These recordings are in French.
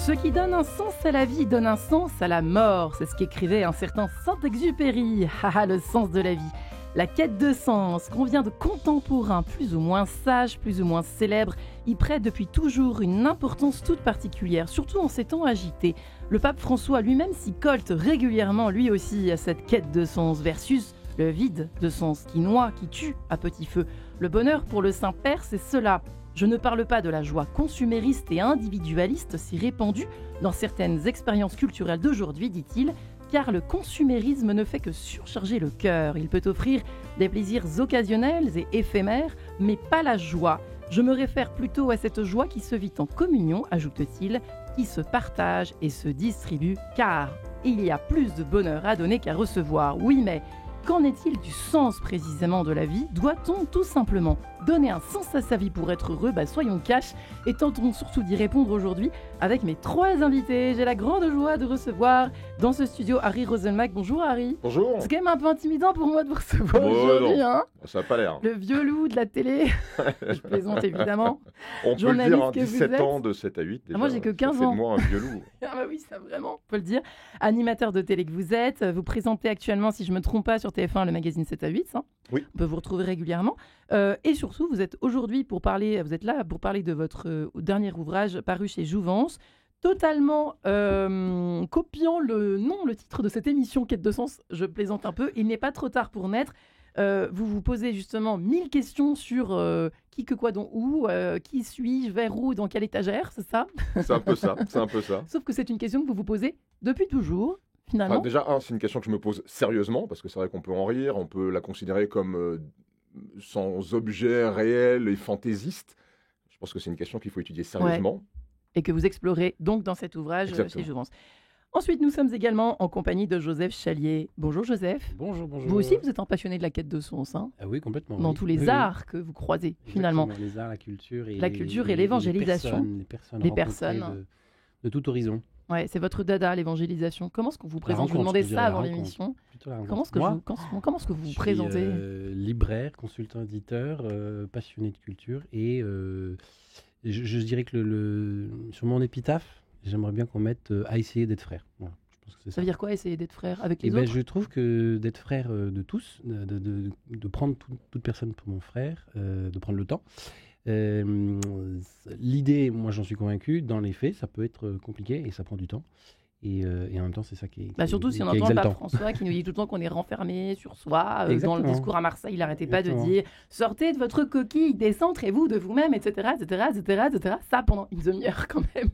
Ce qui donne un sens à la vie donne un sens à la mort. C'est ce qu'écrivait un certain Saint-Exupéry. Haha, le sens de la vie. La quête de sens, combien de contemporains, plus ou moins sages, plus ou moins célèbres, y prêtent depuis toujours une importance toute particulière, surtout en ces temps agités. Le pape François lui-même s'y colte régulièrement, lui aussi, à cette quête de sens versus le vide de sens qui noie, qui tue à petit feu. Le bonheur pour le Saint-Père, c'est cela. Je ne parle pas de la joie consumériste et individualiste si répandue dans certaines expériences culturelles d'aujourd'hui, dit-il, car le consumérisme ne fait que surcharger le cœur. Il peut offrir des plaisirs occasionnels et éphémères, mais pas la joie. Je me réfère plutôt à cette joie qui se vit en communion, ajoute-t-il, qui se partage et se distribue, car il y a plus de bonheur à donner qu'à recevoir. Oui, mais qu'en est-il du sens précisément de la vie ? Doit-on tout simplement donner un sens à sa vie pour être heureux ? Soyons cash et tentons surtout d'y répondre aujourd'hui avec mes 3 invités. J'ai la grande joie de recevoir dans ce studio Harry Roselmack. Bonjour Harry. Bonjour. C'est quand même un peu intimidant pour moi de vous recevoir aujourd'hui. Hein, ça n'a pas l'air. Le vieux loup de la télé. Je plaisante évidemment. On peut le dire, 17 ans de 7 à 8 déjà. Moi j'ai que 15 ans. C'est de moi un vieux loup. Ah bah oui, ça vraiment, on peut le dire. Animateur de télé que vous êtes, vous présentez actuellement, si je ne me trompe pas, sur TF1 le magazine 7 à 8. Hein. Oui. On peut vous retrouver régulièrement. Et surtout, vous êtes aujourd'hui vous êtes là pour parler de votre dernier ouvrage paru chez Jouvence, totalement copiant le titre de cette émission Quête de sens. Je plaisante un peu. Il n'est pas trop tard pour naître. Vous vous posez justement 1000 questions sur qui, que, quoi, dont, où, qui suis-je, vers où, dans quelle étagère, c'est ça ? C'est un peu ça. Sauf que c'est une question que vous vous posez depuis toujours, finalement. Déjà, c'est une question que je me pose sérieusement, parce que c'est vrai qu'on peut en rire, on peut la considérer comme sans objet réel et fantaisiste. Je pense que c'est une question qu'il faut étudier sérieusement. Ouais. Et que vous explorez donc dans cet ouvrage chez Jouvence. Ensuite, nous sommes également en compagnie de Joseph Chalier. Bonjour Joseph. Bonjour. Vous aussi, vous êtes un passionné de la quête de sens. Hein, oui, complètement. Dans tous les arts que vous croisez, finalement. Les arts, la culture et l'évangélisation. Les personnes de tout horizon. Ouais, c'est votre dada, l'évangélisation. Comment est-ce qu'on vous présente ? Je vous demandais ça avant l'émission. Comment est-ce que vous vous présentez ? Libraire, consultant éditeur, passionné de culture et je dirais que sur mon épitaphe, j'aimerais bien qu'on mette à essayer d'être frère. Voilà, je pense que c'est ça. Ça veut dire quoi, essayer d'être frère avec les autres ? Je trouve que d'être frère de tous, de prendre toute personne pour mon frère, de prendre le temps. L'idée, moi j'en suis convaincu, dans les faits, ça peut être compliqué et ça prend du temps. Et en même temps, c'est ça qui est surtout si on entend le pape François qui nous dit tout le temps qu'on est renfermé sur soi. Dans le discours à Marseille, il n'arrêtait pas de dire « Sortez de votre coquille, décentrez-vous de vous-même, etc. » Ça pendant une demi-heure quand même.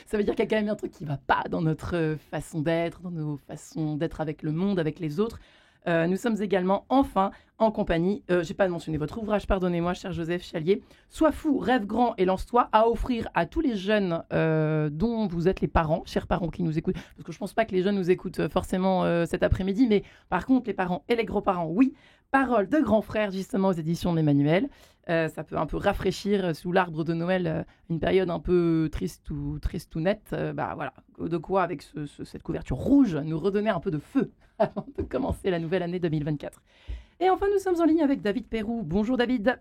Ça veut dire qu'il y a quand même un truc qui ne va pas dans notre façon d'être, dans nos façons d'être avec le monde, avec les autres. Nous sommes également enfin en compagnie, j'ai pas mentionné votre ouvrage, pardonnez-moi cher Joseph Chalier, Sois fou, rêve grand et lance-toi, à offrir à tous les jeunes dont vous êtes les parents, chers parents qui nous écoutent, parce que je pense pas que les jeunes nous écoutent forcément cet après-midi, mais par contre les parents et les grands-parents, oui. Parole de grand frère justement aux éditions d'Emmanuel. Ça peut un peu rafraîchir sous l'arbre de Noël une période un peu triste ou nette. Voilà, de quoi avec cette couverture rouge nous redonner un peu de feu avant de commencer la nouvelle année 2024. Et enfin, nous sommes en ligne avec David Perroux. Bonjour David.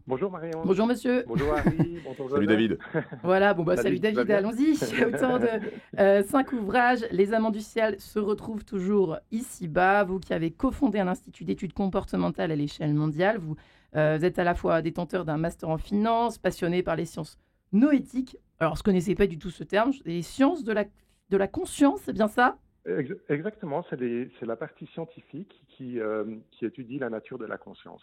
Bonjour Marion. Bonjour monsieur. Bonjour Harry. Bonjour Salut David. Voilà, salut David, allons-y. Autant de 5 ouvrages. Les Amants du ciel se retrouvent toujours ici-bas. Vous qui avez cofondé un institut d'études comportementales à l'échelle mondiale, vous êtes à la fois détenteur d'un master en finance, passionné par les sciences noétiques. Alors, je ne connaissais pas du tout ce terme. Les sciences de la conscience, c'est bien ça ? Exactement, c'est la partie scientifique qui étudie la nature de la conscience.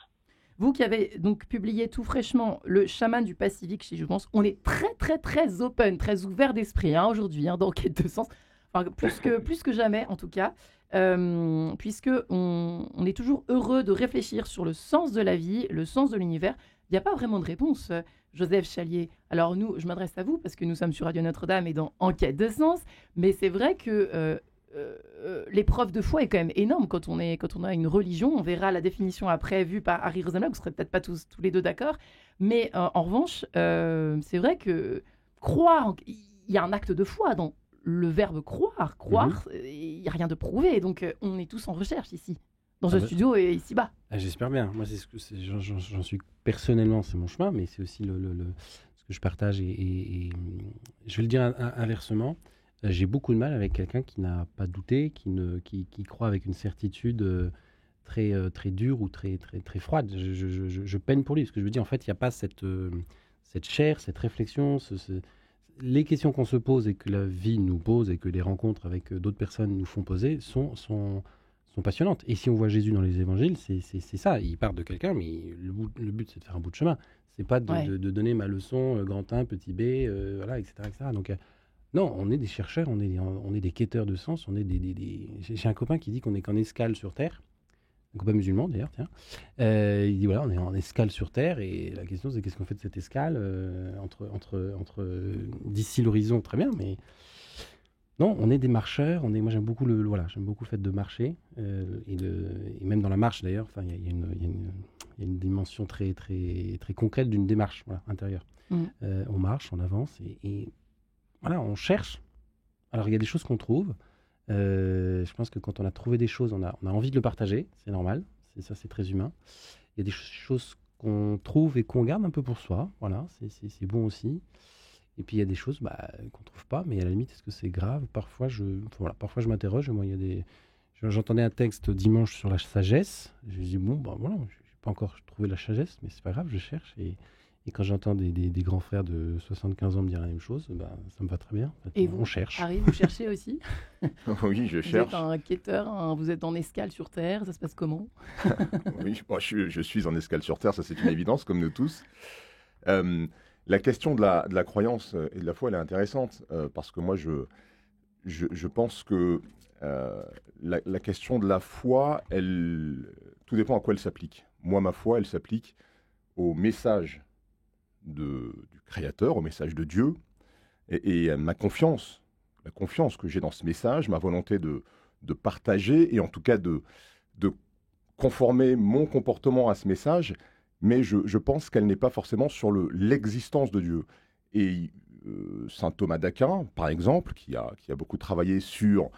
Vous qui avez donc publié tout fraîchement Le chaman du Pacifique chez Jouvence, on est très très très open, très ouvert d'esprit aujourd'hui dans Quête de sens, enfin, plus que jamais en tout cas, puisque on est toujours heureux de réfléchir sur le sens de la vie, le sens de l'univers. Il n'y a pas vraiment de réponse, Joseph Chalier. Alors nous, je m'adresse à vous parce que nous sommes sur Radio Notre-Dame et dans Enquête de sens, mais c'est vrai que l'épreuve de foi est quand même énorme quand on a une religion. On verra la définition après vue par Harry Roselmack. Vous ne serez peut-être pas tous les deux d'accord, mais en revanche, c'est vrai que croire, il y a un acte de foi dans le verbe croire. Il n'y a rien de prouvé, donc on est tous en recherche ici, dans ce studio et ici-bas. J'espère bien. Moi, j'en suis personnellement, c'est mon chemin, mais c'est aussi ce que je partage et je vais le dire inversement. J'ai beaucoup de mal avec quelqu'un qui n'a pas douté, qui croit avec une certitude très dure ou très froide. Je peine pour lui, parce que je me dis, en fait, il n'y a pas cette chair, cette réflexion, les questions qu'on se pose et que la vie nous pose et que les rencontres avec d'autres personnes nous font poser sont passionnantes. Et si on voit Jésus dans les évangiles, c'est ça. Il part de quelqu'un, mais le but, c'est de faire un bout de chemin. C'est pas de donner ma leçon, grand 1, petit b, voilà, etc. etc. Donc, non, on est des chercheurs, on est des quêteurs de sens, on est J'ai un copain qui dit qu'on est qu'en escale sur Terre, un copain musulman d'ailleurs, tiens. Il dit voilà, on est en escale sur Terre, et la question c'est qu'est-ce qu'on fait de cette escale d'ici l'horizon, très bien, mais non, on est des marcheurs. Moi j'aime beaucoup j'aime beaucoup le fait de marcher, et même dans la marche d'ailleurs, enfin il y a une dimension très concrète d'une démarche, voilà, intérieure. On marche, on avance, et voilà, on cherche. Alors il y a des choses qu'on trouve. Je pense que quand on a trouvé des choses, on a envie de le partager, c'est normal, c'est très humain. Il y a des choses qu'on trouve et qu'on garde un peu pour soi, voilà, c'est bon aussi. Et puis il y a des choses qu'on trouve pas, mais à la limite, est-ce que c'est grave? Parfois je m'interroge. Moi, j'entendais un texte dimanche sur la sagesse. Je me dis voilà, j'ai pas encore trouvé la sagesse, mais c'est pas grave, je cherche. Et quand j'entends des grands frères de 75 ans me dire la même chose, ça me va très bien. En fait, Et on vous, cherche. Harry, vous cherchez aussi? Oui, je Vous cherche. êtes un quêteur, vous êtes en escale sur Terre, ça se passe comment? Oui, moi, je suis en escale sur Terre, ça c'est une évidence, comme nous tous. La question de la croyance et de la foi, elle est intéressante, parce que moi, je pense que la question de la foi, tout dépend à quoi elle s'applique. Moi, ma foi, elle s'applique au message du Créateur, au message de Dieu, et ma confiance, la confiance que j'ai dans ce message, ma volonté de partager, et en tout cas de conformer mon comportement à ce message, mais je pense qu'elle n'est pas forcément sur l'existence de Dieu. Et saint Thomas d'Aquin, par exemple, qui a beaucoup travaillé sur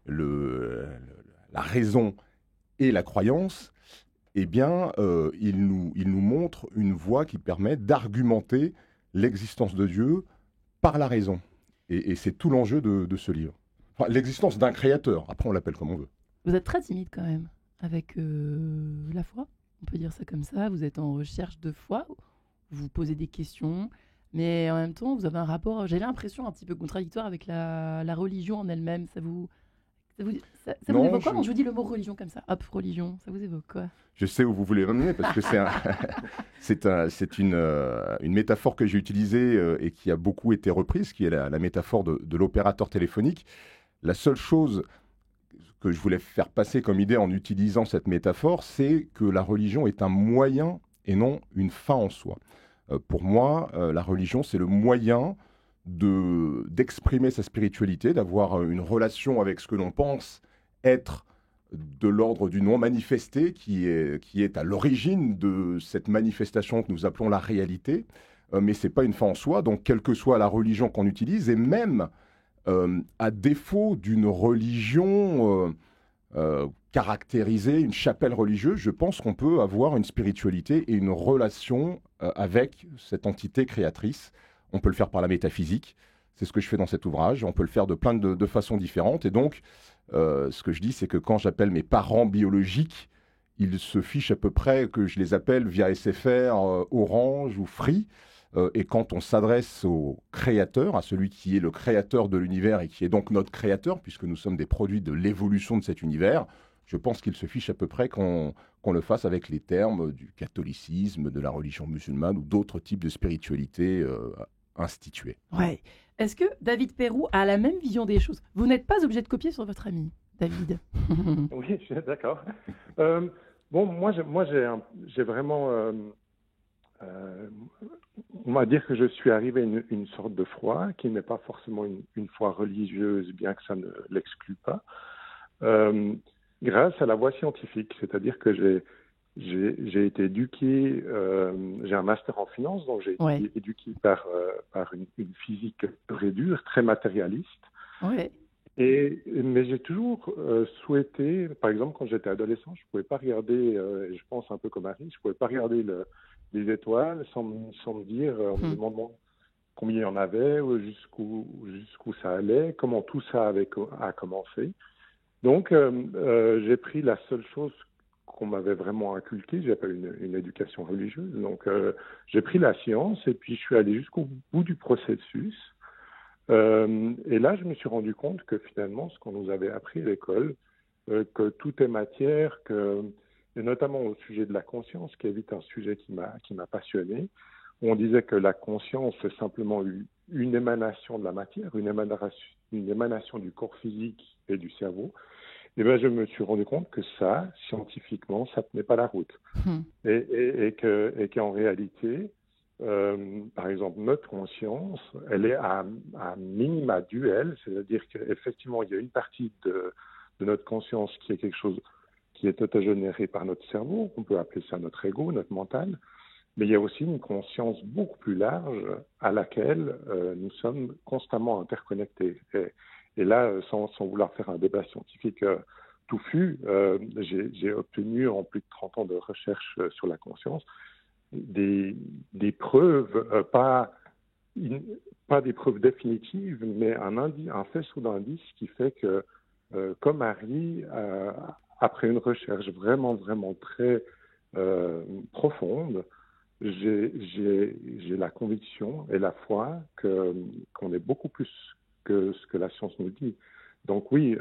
la raison et la croyance, eh bien, il nous montre une voie qui permet d'argumenter l'existence de Dieu par la raison. Et c'est tout l'enjeu de ce livre. Enfin, l'existence d'un créateur, après on l'appelle comme on veut. Vous êtes très timide quand même avec la foi, on peut dire ça comme ça. Vous êtes en recherche de foi, vous posez des questions, mais en même temps, vous avez un rapport, j'ai l'impression, un petit peu contradictoire avec la religion en elle-même. Ça vous évoque quoi quand je vous dis le mot religion comme ça? Hop, religion, ça vous évoque quoi? Je sais où vous voulez m'amener, parce que c'est une métaphore que j'ai utilisée et qui a beaucoup été reprise, qui est la métaphore de l'opérateur téléphonique. La seule chose que je voulais faire passer comme idée en utilisant cette métaphore, c'est que la religion est un moyen et non une fin en soi. Pour moi, la religion, c'est le moyen d'exprimer sa spiritualité, d'avoir une relation avec ce que l'on pense être de l'ordre du non manifesté, qui est à l'origine de cette manifestation que nous appelons la réalité, mais ce n'est pas une fin en soi. Donc quelle que soit la religion qu'on utilise, et même à défaut d'une religion caractérisée, une chapelle religieuse, je pense qu'on peut avoir une spiritualité et une relation avec cette entité créatrice. On peut le faire par la métaphysique, c'est ce que je fais dans cet ouvrage, on peut le faire de plein de façons différentes, et donc ce que je dis, c'est que quand j'appelle mes parents biologiques, ils se fichent à peu près que je les appelle via SFR, Orange ou Free, et quand on s'adresse au créateur, à celui qui est le créateur de l'univers et qui est donc notre créateur, puisque nous sommes des produits de l'évolution de cet univers, je pense qu'il se fiche à peu près qu'on le fasse avec les termes du catholicisme, de la religion musulmane ou d'autres types de spiritualité instituées. Ouais. Est-ce que David Perrou a la même vision des choses? Vous n'êtes pas obligé de copier sur votre ami, David. Oui, je suis d'accord. Moi, j'ai vraiment... on va dire que je suis arrivé à une sorte de foi qui n'est pas forcément une foi religieuse, bien que ça ne l'exclue pas, grâce à la voie scientifique. C'est-à-dire que j'ai été éduqué, j'ai un master en finance, donc j'ai été éduqué par une physique très dure, très matérialiste. Ouais. Mais j'ai toujours souhaité, par exemple, quand j'étais adolescent, je ne pouvais pas regarder, je pense un peu comme Harry, je ne pouvais pas regarder les étoiles sans me dire, en me demandant combien il y en avait, jusqu'où ça allait, comment tout ça a commencé. Donc, j'ai pris la seule chose qu'on m'avait vraiment inculquée. J'ai pas une éducation religieuse, donc j'ai pris la science et puis je suis allé jusqu'au bout du processus. Et là, je me suis rendu compte que finalement, ce qu'on nous avait appris à l'école, que tout est matière, et notamment au sujet de la conscience, qui est vite un sujet qui m'a passionné, où on disait que la conscience c'est simplement une émanation de la matière, une émanation du corps physique et du cerveau. Et bien, je me suis rendu compte que ça, scientifiquement, ça tenait pas la route. Et qu'en réalité, par exemple, notre conscience, elle est à minima duel, c'est-à-dire qu'effectivement, il y a une partie de notre conscience qui est quelque chose qui est autogénéré par notre cerveau, on peut appeler ça notre ego, notre mental, mais il y a aussi une conscience beaucoup plus large à laquelle nous sommes constamment interconnectés. Et là, sans vouloir faire un débat scientifique touffu, j'ai obtenu en plus de 30 ans de recherche sur la conscience des preuves, pas des preuves définitives, mais un faisceau d'indices qui fait que, comme Harry, après une recherche vraiment, vraiment très profonde, j'ai la conviction et la foi qu'on est beaucoup plus que ce que la science nous dit. Donc oui,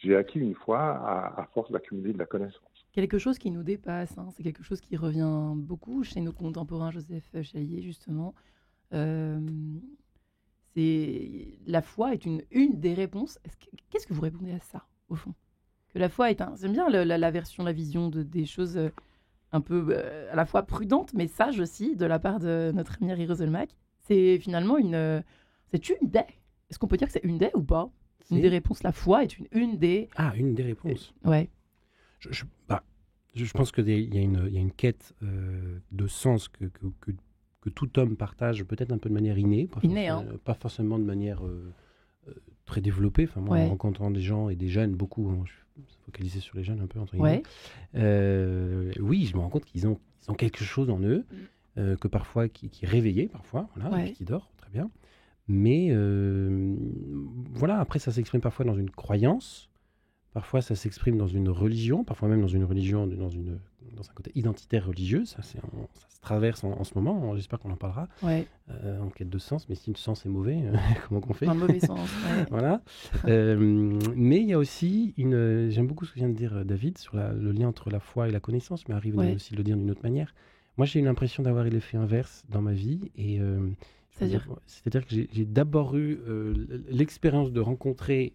j'ai acquis une foi à force d'accumuler de la connaissance. Quelque chose qui nous dépasse, hein. C'est quelque chose qui revient beaucoup chez nos contemporains, Joseph Chalier, justement. La foi est une des réponses. Qu'est-ce que vous répondez à ça, au fond? Que la foi est j'aime bien la version, la vision des choses un peu à la fois prudentes, mais sages aussi, de la part de notre ami Harry Roselmack. C'est finalement c'est une des. Est-ce qu'on peut dire que c'est une des ou pas? Une des réponses. La foi est une des. Ah, une des réponses. Ouais. Je pense qu'il y a une quête de sens que tout homme partage, peut-être un peu de manière innée, pas forcément de manière très développée. Enfin, moi, en rencontrant des gens et des jeunes, beaucoup, je suis focalisé sur les jeunes un peu, entre guillemets. Oui, je me rends compte qu'ils ont quelque chose en eux, que parfois, qui est réveillé, parfois, voilà, et qui dort, très bien. Mais voilà, après, ça s'exprime parfois dans une croyance. Parfois, ça s'exprime dans une religion, parfois même dans une religion, dans un côté identitaire religieux. Ça se traverse en ce moment. J'espère qu'on en parlera. En quête de sens, mais si le sens est mauvais, comment qu'on fait? Un mauvais sens. Voilà. Mais il y a aussi j'aime beaucoup ce que vient de dire David sur le lien entre la foi et la connaissance, mais Harry venait aussi de le dire d'une autre manière. Moi, j'ai eu l'impression d'avoir eu l'effet inverse dans ma vie et c'est-à-dire que j'ai d'abord eu l'expérience de rencontrer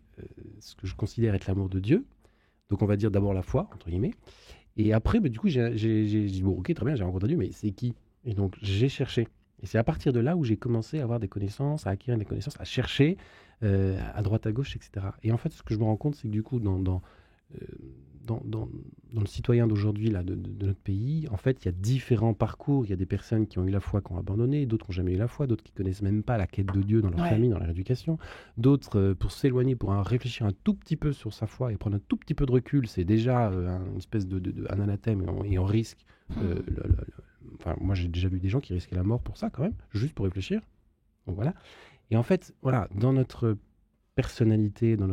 ce que je considère être l'amour de Dieu. Donc, on va dire d'abord la foi, entre guillemets. Et après, du coup, j'ai dit, bon, ok, très bien, j'ai rencontré Dieu, mais c'est qui? Et donc, j'ai cherché. Et c'est à partir de là où j'ai commencé à avoir des connaissances, à acquérir des connaissances, à chercher à droite, à gauche, etc. Et en fait, ce que je me rends compte, c'est que du coup, dans le citoyen d'aujourd'hui là, de notre pays, en fait, il y a différents parcours. Il y a des personnes qui ont eu la foi, qui ont abandonné, d'autres qui n'ont jamais eu la foi, d'autres qui ne connaissent même pas la quête de Dieu dans leur famille, dans leur éducation. D'autres, pour s'éloigner, pour réfléchir un tout petit peu sur sa foi et prendre un tout petit peu de recul, c'est déjà une espèce un anathème et on risque. Enfin, moi, j'ai déjà vu des gens qui risquaient la mort pour ça, quand même, juste pour réfléchir. Donc voilà. Et en fait, voilà, dans notre personnalité, on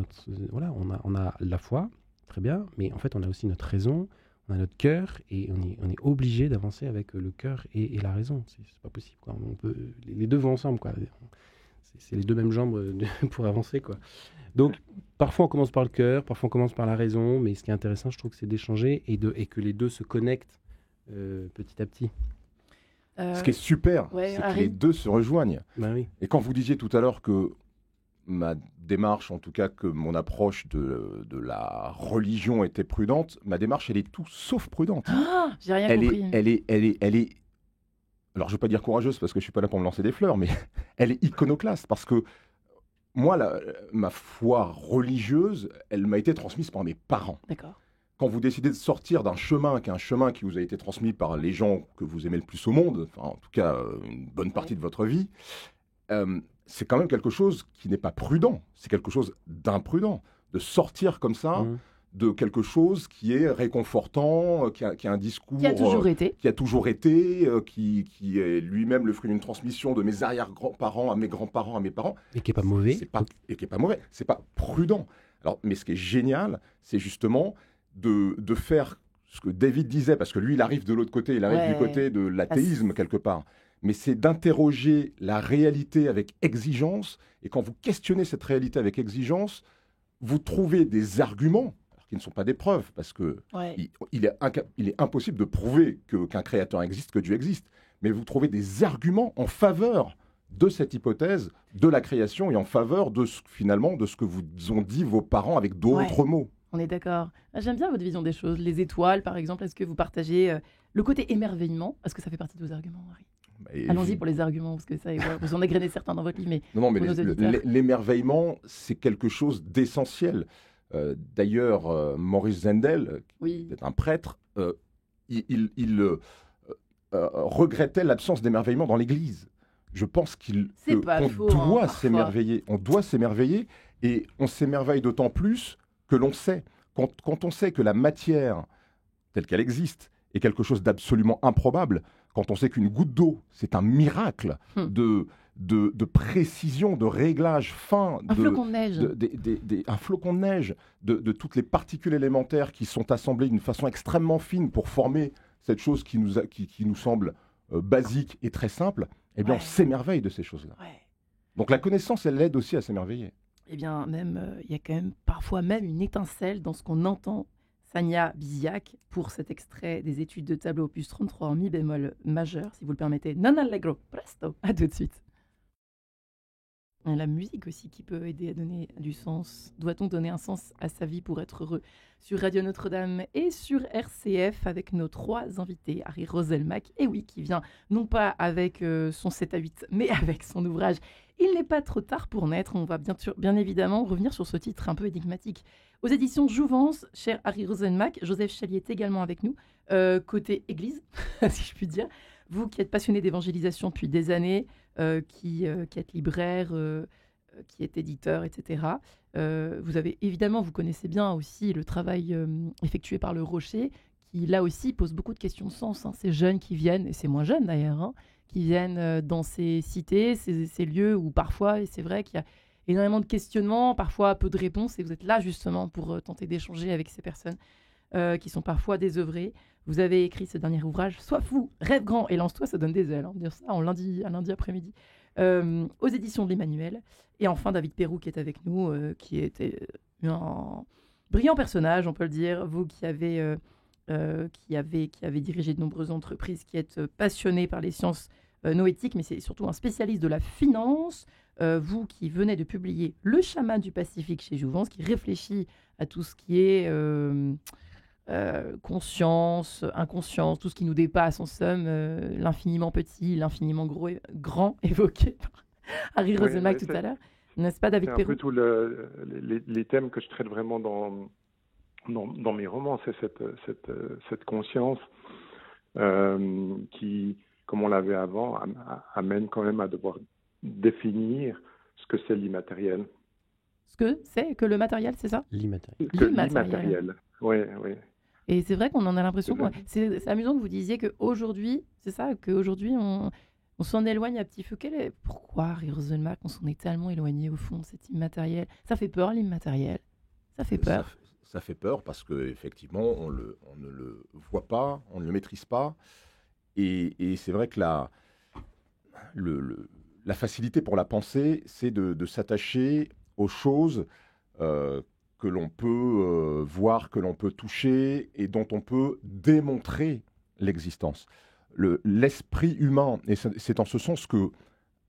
a la foi. Très bien, mais en fait, on a aussi notre raison, on a notre cœur, et on est obligé d'avancer avec le cœur et la raison. C'est pas possible, quoi. Les deux vont ensemble, quoi. C'est les deux mêmes jambes pour avancer, quoi. Donc, parfois, on commence par le cœur, parfois, on commence par la raison, mais ce qui est intéressant, je trouve que c'est d'échanger et que les deux se connectent petit à petit. Ce qui est super, c'est que les deux se rejoignent. Ben oui. Et quand vous disiez tout à l'heure que ma démarche, en tout cas que mon approche de la religion était prudente, ma démarche, elle est tout sauf prudente. Ah, j'ai rien compris. Elle est, alors je ne veux pas dire courageuse parce que je ne suis pas là pour me lancer des fleurs, mais elle est iconoclaste parce que moi, ma foi religieuse, elle m'a été transmise par mes parents. D'accord. Quand vous décidez de sortir d'un chemin qui est un chemin qui vous a été transmis par les gens que vous aimez le plus au monde, enfin, en tout cas une bonne partie de votre vie, c'est quand même quelque chose qui n'est pas prudent, c'est quelque chose d'imprudent, de sortir comme ça de quelque chose qui est réconfortant, qui a un discours... Qui a toujours été. Qui a toujours été, qui est lui-même le fruit d'une transmission de mes arrière-grands-parents à mes grands-parents, à mes parents. Et qui n'est pas mauvais. Et qui n'est pas mauvais. C'est pas prudent. Alors, mais ce qui est génial, c'est justement de faire ce que David disait, parce que lui, il arrive de l'autre côté, il arrive du côté de l'athéisme, quelque part. Mais c'est d'interroger la réalité avec exigence. Et quand vous questionnez cette réalité avec exigence, vous trouvez des arguments, alors qui ne sont pas des preuves, parce que il est impossible de prouver qu'un créateur existe, que Dieu existe. Mais vous trouvez des arguments en faveur de cette hypothèse de la création et en faveur de finalement de ce que vous ont dit vos parents avec d'autres mots. On est d'accord. J'aime bien votre vision des choses. Les étoiles, par exemple, est-ce que vous partagez le côté émerveillement? Est-ce que ça fait partie de vos arguments, Marie? Allons-y pour les arguments, parce que ça, vous en égrenez certains dans votre livre. Mais non, mais l'émerveillement, c'est quelque chose d'essentiel. D'ailleurs, Maurice Zendel, qui est un prêtre, il regrettait l'absence d'émerveillement dans l'Église. Je pense qu'on doit s'émerveiller. On doit s'émerveiller, et on s'émerveille d'autant plus que l'on sait. Quand on sait que la matière, telle qu'elle existe, est quelque chose d'absolument improbable, quand on sait qu'une goutte d'eau, c'est un miracle de précision, de réglage fin, un flocon de neige, un flocon de neige, de toutes les particules élémentaires qui sont assemblées d'une façon extrêmement fine pour former cette chose qui nous semble basique et très simple, eh bien on s'émerveille de ces choses-là. Donc la connaissance, elle aide aussi à s'émerveiller. Eh bien, il y a quand même parfois même une étincelle dans ce qu'on entend Sania Biziac pour cet extrait des études de tableau opus 33 en mi bémol majeur, si vous le permettez. Non allegro, presto, à tout de suite. Et la musique aussi qui peut aider à donner du sens. Doit-on donner un sens à sa vie pour être heureux? Sur Radio Notre-Dame et sur RCF avec nos 3 invités. Harry Roselmack, et oui, qui vient non pas avec son 7 à 8, mais avec son ouvrage « Il n'est pas trop tard pour naître ». On va bien évidemment revenir sur ce titre un peu énigmatique. Aux éditions Jouvence, cher Harry Roselmack, Joseph Chalier est également avec nous, côté Église, si je puis dire. Vous qui êtes passionné d'évangélisation depuis des années, qui êtes libraire, qui êtes éditeur, etc. Vous connaissez bien aussi le travail effectué par Le Rocher, qui là aussi pose beaucoup de questions de sens. Ces jeunes qui viennent, et c'est moins jeunes d'ailleurs, qui viennent dans ces cités, ces lieux où parfois, et c'est vrai qu'il y a énormément de questionnements, parfois peu de réponses, et vous êtes là justement pour tenter d'échanger avec ces personnes qui sont parfois désœuvrées. Vous avez écrit ce dernier ouvrage, Sois fou, rêve grand et lance-toi, ça donne des ailes, dire ça un lundi après-midi, aux éditions de l'Emmanuel. Et enfin, David Perroux qui est avec nous, qui était un brillant personnage, on peut le dire. Vous qui avez dirigé de nombreuses entreprises, qui êtes passionné par les sciences noétiques, mais c'est surtout un spécialiste de la finance. Vous qui venez de publier Le chaman du Pacifique chez Jouvence, qui réfléchit à tout ce qui est conscience, inconscience, tout ce qui nous dépasse en somme, l'infiniment petit, l'infiniment grand évoqué par Harry Roselmack tout à l'heure. N'est-ce pas, David Perroux? C'est un peu les thèmes que je traite vraiment dans mes romans, c'est cette conscience qui, comme on l'avait avant, amène quand même à devoir définir ce que c'est l'immatériel. Ce que c'est que le matériel, c'est ça? L'immatériel, oui. Et c'est vrai qu'on en a l'impression. C'est amusant que vous disiez qu'aujourd'hui, c'est ça, qu'aujourd'hui, on s'en éloigne à petit feu. Pourquoi, Harry Roselmack, on s'en est tellement éloigné au fond de cet immatériel? Ça fait peur, l'immatériel. Ça fait peur. Ça fait peur parce qu'effectivement, on ne le voit pas, on ne le maîtrise pas. Et c'est vrai que la facilité pour la pensée, c'est de s'attacher aux choses que l'on peut voir, que l'on peut toucher et dont on peut démontrer l'existence. L'esprit humain, et c'est en ce sens que,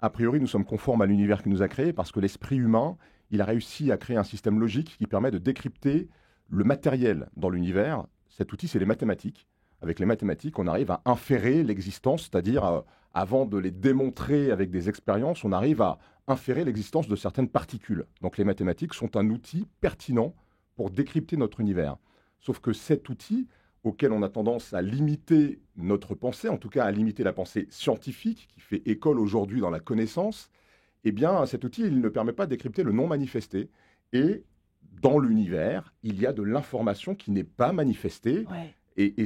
a priori, nous sommes conformes à l'univers qui nous a créés, parce que l'esprit humain, il a réussi à créer un système logique qui permet de décrypter le matériel dans l'univers. Cet outil, c'est les mathématiques. Avec les mathématiques, on arrive à inférer l'existence, c'est-à-dire, avant de les démontrer avec des expériences, on arrive à inférer l'existence de certaines particules. Donc les mathématiques sont un outil pertinent pour décrypter notre univers. Sauf que cet outil, auquel on a tendance à limiter notre pensée, en tout cas à limiter la pensée scientifique, qui fait école aujourd'hui dans la connaissance, eh bien cet outil, il ne permet pas de décrypter le non manifesté. Et dans l'univers, il y a de l'information qui n'est pas manifestée. Ouais. Et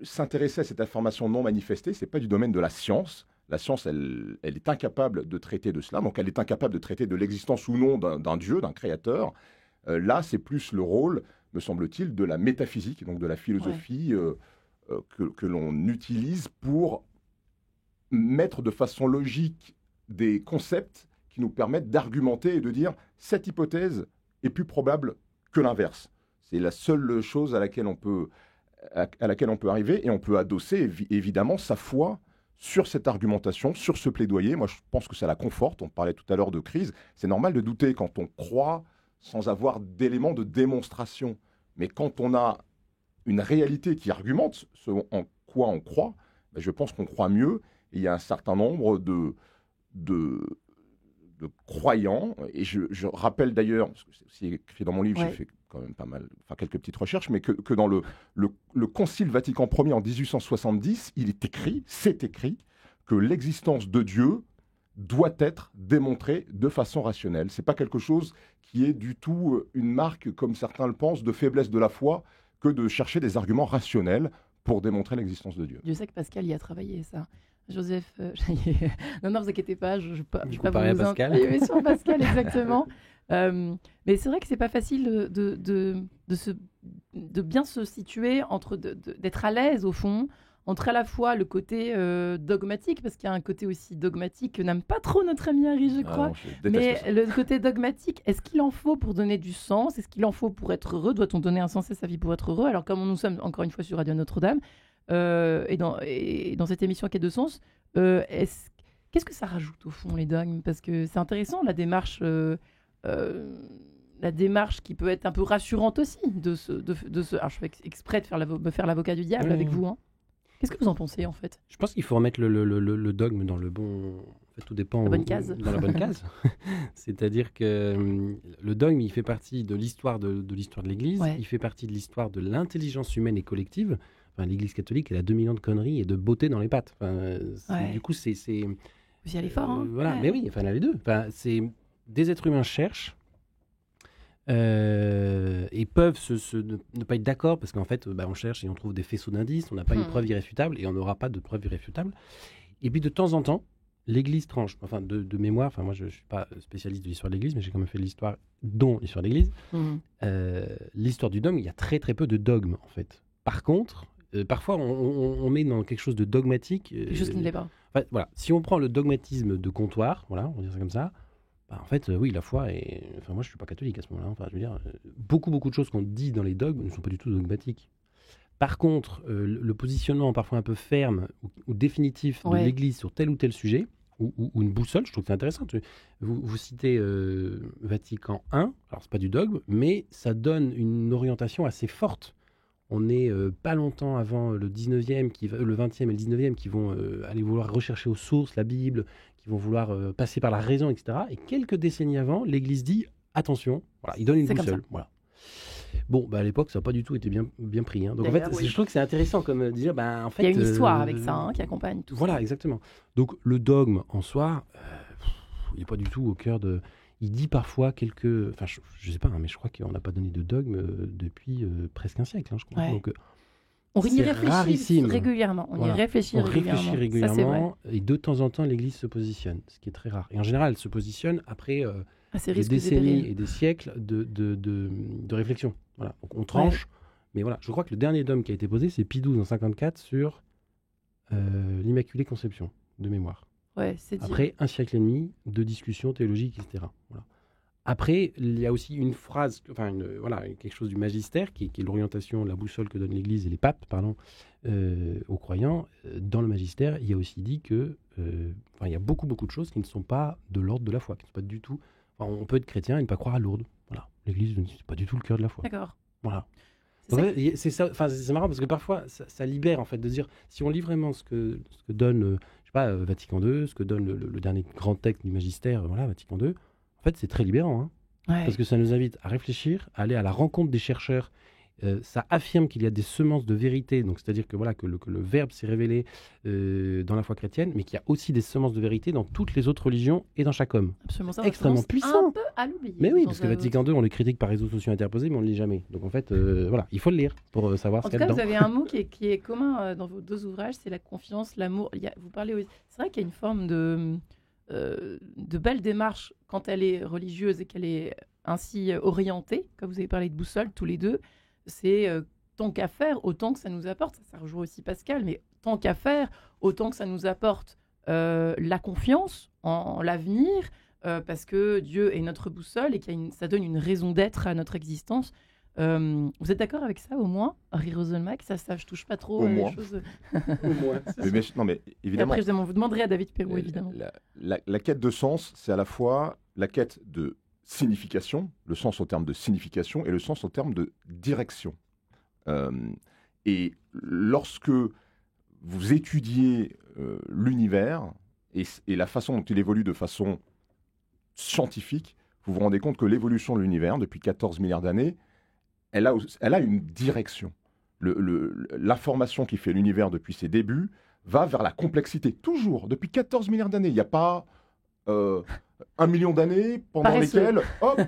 s'intéresser à cette information non manifestée, ce n'est pas du domaine de la science. La science, elle est incapable de traiter de cela. Donc, elle est incapable de traiter de l'existence ou non d'un Dieu, d'un créateur. Là, c'est plus le rôle, me semble-t-il, de la métaphysique, donc de la philosophie que l'on utilise pour mettre de façon logique des concepts qui nous permettent d'argumenter et de dire cette hypothèse est plus probable que l'inverse. C'est la seule chose à laquelle on peut arriver, et on peut adosser évidemment sa foi sur cette argumentation, sur ce plaidoyer. Moi, je pense que ça la conforte. On parlait tout à l'heure de crise. C'est normal de douter quand on croit sans avoir d'éléments de démonstration. Mais quand on a une réalité qui argumente ce en quoi on croit, ben je pense qu'on croit mieux. Et il y a un certain nombre de croyants, et je rappelle d'ailleurs, parce que c'est aussi écrit dans mon livre, j'ai fait quand même pas mal, quelques petites recherches, mais que dans le Concile Vatican Ier en 1870, c'est écrit que l'existence de Dieu doit être démontrée de façon rationnelle. C'est pas quelque chose qui est du tout une marque, comme certains le pensent, de faiblesse de la foi, que de chercher des arguments rationnels pour démontrer l'existence de Dieu. Dieu sait que Pascal y a travaillé, ça. Joseph, non, vous inquiétez pas, je pas à Pascal. Oui, sur Pascal, exactement. Mais c'est vrai que c'est pas facile de bien se situer d'être à l'aise au fond entre à la fois le côté dogmatique, parce qu'il y a un côté aussi dogmatique que n'aime pas trop notre ami Harry, je crois. Mais le côté dogmatique, est-ce qu'il en faut pour donner du sens? Est-ce qu'il en faut pour être heureux? Doit-on donner un sens à sa vie pour être heureux? Alors comme nous sommes encore une fois sur Radio Notre-Dame, et dans cette émission Quête de sens, qu'est-ce que ça rajoute au fond, les dogmes? Parce que c'est intéressant, la démarche qui peut être un peu rassurante aussi. Alors je fais exprès de me faire l'avocat du diable avec vous. Hein. Qu'est-ce que vous en pensez en fait? Je pense qu'il faut remettre le dogme dans le bon... En fait, tout dépend la bonne case. Dans la bonne case. C'est-à-dire que le dogme, il fait partie de l'histoire de l'Église, il fait partie de l'histoire de l'intelligence humaine et collective. Enfin, l'Église catholique, elle a 2000 ans de conneries et de beauté dans les pattes. Enfin, du coup, c'est... Vous y allez fort, hein? Voilà, mais oui, enfin, elle a les deux. Enfin, c'est... Des êtres humains cherchent et peuvent ne pas être d'accord parce qu'en fait, on cherche et on trouve des faisceaux d'indices, on n'a pas une preuve irréfutable et on n'aura pas de preuve irréfutable. Et puis, de temps en temps, l'Église tranche. Enfin, de mémoire, moi, je ne suis pas spécialiste de l'histoire de l'Église, mais j'ai quand même fait l'histoire, dont l'histoire de l'Église. L'histoire du dogme, il y a très, très peu de dogmes, en fait. Par contre... parfois, on met dans quelque chose de dogmatique. Quelque chose qui ne l'est pas. En fait, voilà. Si on prend le dogmatisme de comptoir, voilà, on va dire ça comme ça, en fait, oui, la foi est... Enfin, moi, je ne suis pas catholique à ce moment-là. Enfin, je veux dire, beaucoup de choses qu'on dit dans les dogmes ne sont pas du tout dogmatiques. Par contre, le positionnement parfois un peu ferme ou définitif de l'Église sur tel ou tel sujet, ou une boussole, je trouve que c'est intéressant. Vous citez Vatican I, alors c'est pas du dogme, mais ça donne une orientation assez forte. On n'est pas longtemps avant le 19e, le 20e et le 19e qui vont aller vouloir rechercher aux sources la Bible, qui vont vouloir passer par la raison, etc. Et quelques décennies avant, l'Église dit attention, voilà, il donne une boussole. Voilà. Bon, à l'époque, ça n'a pas du tout été bien pris. Hein. Donc en fait, je trouve que c'est intéressant comme dire, en fait, il y a une histoire avec ça qui accompagne tout ça. Voilà, exactement. Donc le dogme en soi, il n'est pas du tout au cœur de... Il dit parfois quelques... Enfin, je ne sais pas, mais je crois qu'on n'a pas donné de dogme depuis presque un siècle, je crois. Ouais. Donc, on y réfléchit régulièrement. On y réfléchit régulièrement. Et de temps en temps, l'Église se positionne, ce qui est très rare. Et en général, elle se positionne après des décennies et des siècles de réflexion. Voilà. Donc, on tranche. Mais voilà, je crois que le dernier dogme qui a été posé, c'est Pie XII en 54 sur l'Immaculée Conception, de mémoire. Après un siècle et demi de discussions théologiques, etc. Voilà. Après, il y a aussi une phrase, quelque chose du magistère, qui est l'orientation, la boussole que donne l'Église et les papes, aux croyants. Dans le magistère, il y a aussi dit que il y a beaucoup de choses qui ne sont pas de l'ordre de la foi, qui ne sont pas du tout... on peut être chrétien et ne pas croire à Lourdes. Voilà. L'Église, c'est pas du tout le cœur de la foi. D'accord. Voilà. C'est ça. C'est marrant parce que parfois, ça libère en fait de dire, si on lit vraiment ce que donne... Vatican II, ce que donne le dernier grand texte du magistère, Vatican II, en fait, c'est très libérant. Parce que ça nous invite à réfléchir, à aller à la rencontre des chercheurs ça affirme qu'il y a des semences de vérité, donc c'est-à-dire que, voilà, que le Verbe s'est révélé dans la foi chrétienne, mais qu'il y a aussi des semences de vérité dans toutes les autres religions et dans chaque homme. Absolument, ça, Extrêmement puissant. Un peu à l'oublier. Mais oui, parce que Vatican II, on le critique par réseaux sociaux interposés, mais on ne le lit jamais. Donc en fait, voilà, il faut le lire pour savoir ce En qu'il tout y a cas, dedans. vous avez un mot qui est commun dans vos deux ouvrages, c'est la confiance, l'amour. Vous parlez aussi. C'est vrai qu'il y a une forme de belle démarche quand elle est religieuse et qu'elle est ainsi orientée. Comme vous avez parlé de boussole tous les deux, c'est tant qu'à faire, autant que ça nous apporte. Ça rejoint aussi Pascal, mais tant qu'à faire, autant que ça nous apporte la confiance en l'avenir, parce que Dieu est notre boussole et ça donne une raison d'être à notre existence. Vous êtes d'accord avec ça au moins, Harry Roselmack? Ça, je touche pas trop Au les moins. choses. Au moins. Non, mais Et évidemment, après, vous demanderez à David Perrault, évidemment. la quête de sens, c'est à la fois la quête de signification, le sens au terme de signification et le sens au terme de direction. Et lorsque vous étudiez l'univers et la façon dont il évolue de façon scientifique, vous vous rendez compte que l'évolution de l'univers, depuis 14 milliards d'années, elle a une direction. L'information qui fait l'univers depuis ses débuts va vers la complexité. Toujours, depuis 14 milliards d'années. Il n'y a pas 1 million d'années pendant Paresseux. lesquelles, hop,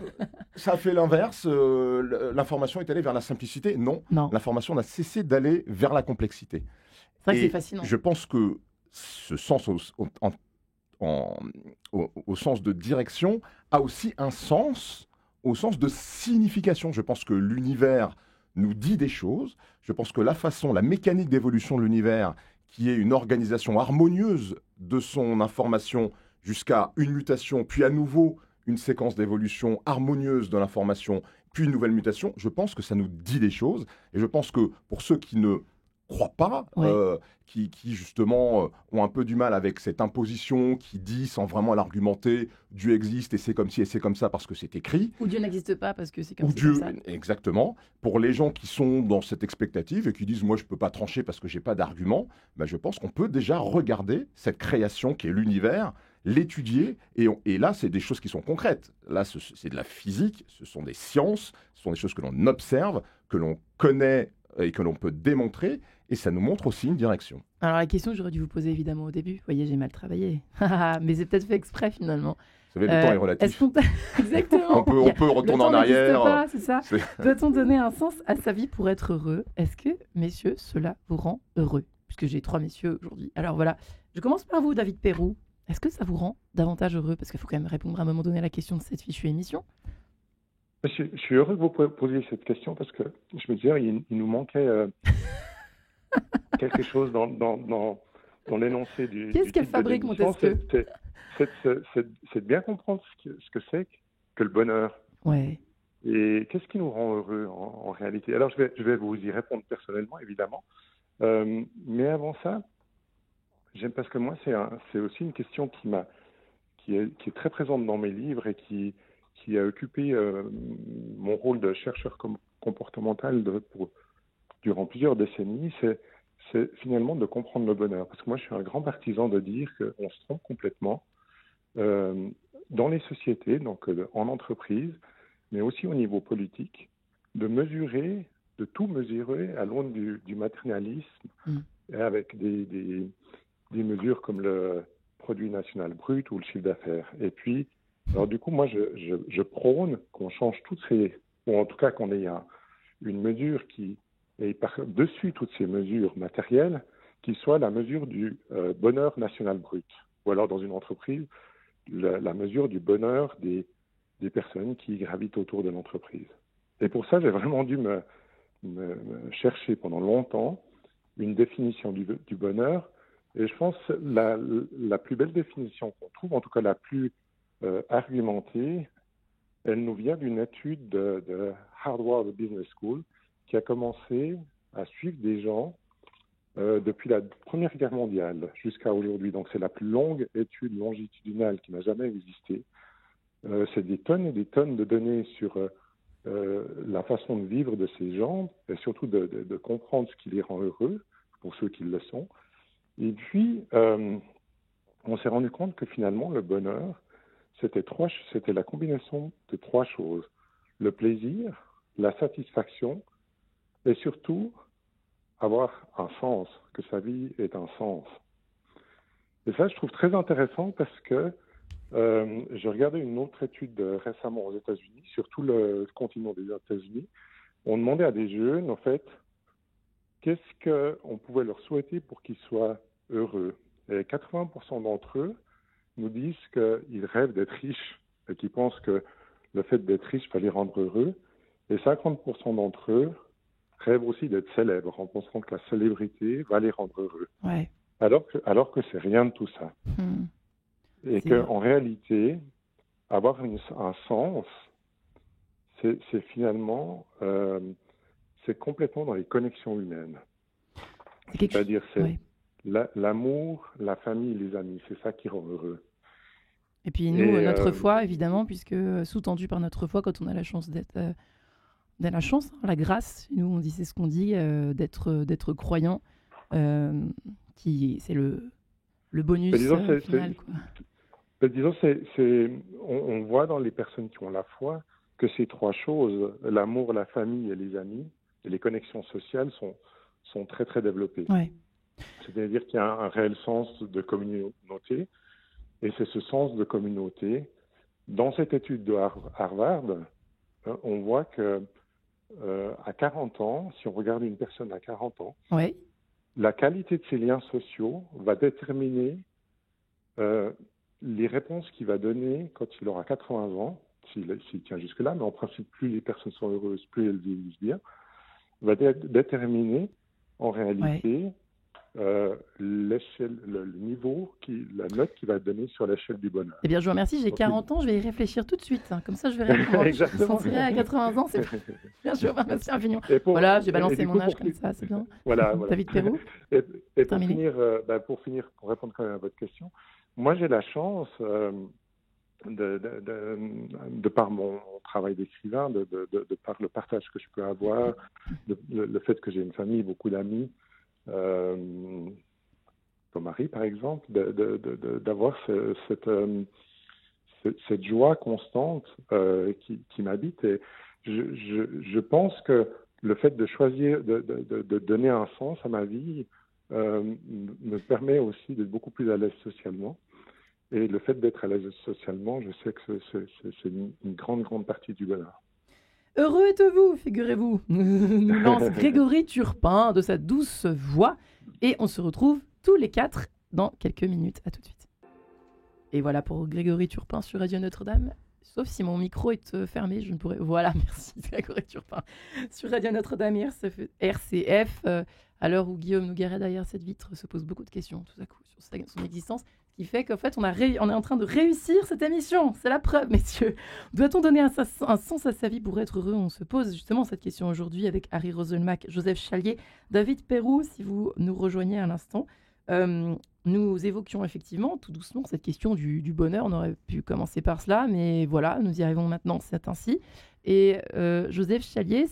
ça a fait l'inverse. L'information est allée vers la simplicité. Non, Non, l'information n'a cessé d'aller vers la complexité. c'est vrai que Et c'est fascinant. je pense que ce sens au sens de direction a aussi un sens au sens de signification. Je pense que l'univers nous dit des choses. Je pense que la mécanique d'évolution de l'univers, qui est une organisation harmonieuse de son information jusqu'à une mutation, puis à nouveau une séquence d'évolution harmonieuse de l'information, puis une nouvelle mutation, je pense que ça nous dit des choses. Et je pense que pour ceux qui ne croient pas, Ouais. qui justement ont un peu du mal avec cette imposition qui dit sans vraiment l'argumenter, Dieu existe et c'est comme ci et c'est comme ça parce que c'est écrit. Ou Dieu n'existe pas parce que c'est comme Ou c'est Dieu, comme ça. exactement. Pour les gens qui sont dans cette expectative et qui disent moi je peux pas trancher parce que j'ai pas d'argument, ben, je pense qu'on peut déjà regarder cette création qui est l'univers, l'étudier et là c'est des choses qui sont concrètes. Là c'est de la physique, ce sont des sciences, ce sont des choses que l'on observe, que l'on connaît et que l'on peut démontrer. Et ça nous montre aussi une direction. Alors la question que j'aurais dû vous poser évidemment au début, vous voyez, j'ai mal travaillé. Mais c'est peut-être fait exprès finalement. Vous savez, le temps est relatif. Exactement. On peut retourner en arrière. Pas, c'est ça. Doit-on donner un sens à sa vie pour être heureux? Est-ce que, messieurs, cela vous rend heureux? Puisque j'ai 3 messieurs aujourd'hui. Alors voilà, je commence par vous, David Perrault. Est-ce que ça vous rend davantage heureux? Parce qu'il faut quand même répondre à un moment donné à la question de cette fichue émission. Je suis heureux que vous posiez cette question parce que je me disais, il nous manquait quelque chose dans l'énoncé du. Qu'est-ce qu'elle titre de fabrique, l'émission. Montesquieu? C'est de bien comprendre ce que c'est que le bonheur. Ouais. Et qu'est-ce qui nous rend heureux en réalité? Alors, je vais vous y répondre personnellement, évidemment. Mais avant ça, j'aime parce que moi, c'est aussi une question qui est très présente dans mes livres et qui a occupé mon rôle de chercheur comportemental durant plusieurs décennies, c'est finalement de comprendre le bonheur. Parce que moi, je suis un grand partisan de dire qu'on se trompe complètement dans les sociétés, donc en entreprise, mais aussi au niveau politique, de tout mesurer à l'aune du matérialisme, et avec des mesures comme le produit national brut ou le chiffre d'affaires. Et puis, alors du coup, moi, je prône qu'on change toutes ou en tout cas qu'on ait une mesure qui est par-dessus toutes ces mesures matérielles, qui soit la mesure du bonheur national brut. Ou alors, dans une entreprise, la mesure du bonheur des personnes qui gravitent autour de l'entreprise. Et pour ça, j'ai vraiment dû me chercher pendant longtemps une définition du bonheur. Et je pense que la plus belle définition qu'on trouve, en tout cas la plus argumentée, elle nous vient d'une étude de Harvard Business School qui a commencé à suivre des gens depuis la Première Guerre mondiale jusqu'à aujourd'hui. Donc c'est la plus longue étude longitudinale qui n'a jamais existé. C'est des tonnes et des tonnes de données sur la façon de vivre de ces gens et surtout de comprendre ce qui les rend heureux, pour ceux qui le sont. Et puis, on s'est rendu compte que finalement, le bonheur, c'était la combinaison de 3 choses. Le plaisir, la satisfaction et surtout avoir un sens, que sa vie ait un sens. Et ça, je trouve très intéressant parce que j'ai regardé une autre étude récemment aux États-Unis, sur tout le continent des États-Unis. On demandait à des jeunes, en fait, qu'est-ce qu'on pouvait leur souhaiter pour qu'ils soient heureux. Et 80% d'entre eux nous disent qu'ils rêvent d'être riches et qu'ils pensent que le fait d'être riche va les rendre heureux. Et 50% d'entre eux rêvent aussi d'être célèbres en pensant que la célébrité va les rendre heureux. Ouais. Alors que c'est rien de tout ça. Et qu'en réalité, avoir un sens, c'est finalement, c'est complètement dans les connexions humaines. C'est-à-dire, c'est l'amour, la famille, les amis, c'est ça qui rend heureux. Et puis nous, notre foi, évidemment, puisque sous-tendu par notre foi, quand on a la chance d'être... la chance, la grâce, nous on dit, c'est ce qu'on dit, d'être croyant, c'est le bonus final. Disons, on voit dans les personnes qui ont la foi que ces trois choses, l'amour, la famille et les amis, et les connexions sociales sont très très développées. Ouais. C'est-à-dire qu'il y a un réel sens de communauté, et c'est ce sens de communauté. Dans cette étude de Harvard, on voit que à 40 ans, si on regarde une personne à 40 ans, la qualité de ses liens sociaux va déterminer les réponses qu'il va donner quand il aura 80 ans, s'il tient jusque-là, mais en principe, plus les personnes sont heureuses, plus elles vieillissent bien, va déterminer en réalité l'échelle, le niveau, la note qu'il va donner sur l'échelle du bonheur. Eh bien, je vous remercie, j'ai 40 ans, je vais y réfléchir tout de suite. Comme ça, je vais répondre. Exactement. À 80 ans, c'est bien, je vous remercie infiniment. Voilà, j'ai balancé mon âge comme ça, c'est bien. Voilà. David Perrault. Et pour finir, pour répondre quand même à votre question, moi j'ai la chance, de par mon travail d'écrivain, de par le partage que je peux avoir, le fait que j'ai une famille, beaucoup d'amis, comme Marie par exemple, d'avoir cette joie constante qui m'habite. Et je pense que le fait de choisir, de donner un sens à ma vie me permet aussi d'être beaucoup plus à l'aise socialement. Et le fait d'être à l'aise socialement, je sais que c'est une grande partie du bonheur. Heureux êtes-vous, figurez-vous, nous lance Grégory Turpin de sa douce voix. Et on se retrouve tous les 4 dans quelques minutes. À tout de suite. Et voilà pour Grégory Turpin sur Radio Notre-Dame. Sauf si mon micro est fermé, je ne pourrais... Voilà, merci Grégory Turpin. Sur Radio Notre-Dame et RCF, à l'heure où Guillaume Nogueret, derrière cette vitre, se pose beaucoup de questions tout à coup sur son existence, ce qui fait qu'en fait, on est en train de réussir cette émission. C'est la preuve, messieurs. Doit-on donner un sens à sa vie pour être heureux? On se pose justement cette question aujourd'hui avec Harry Roselmack, Joseph Chalier, David Perrault, si vous nous rejoignez à l'instant. Nous évoquions effectivement tout doucement cette question du bonheur. On aurait pu commencer par cela, mais voilà, nous y arrivons maintenant, c'est ainsi. Et Joseph Chalier,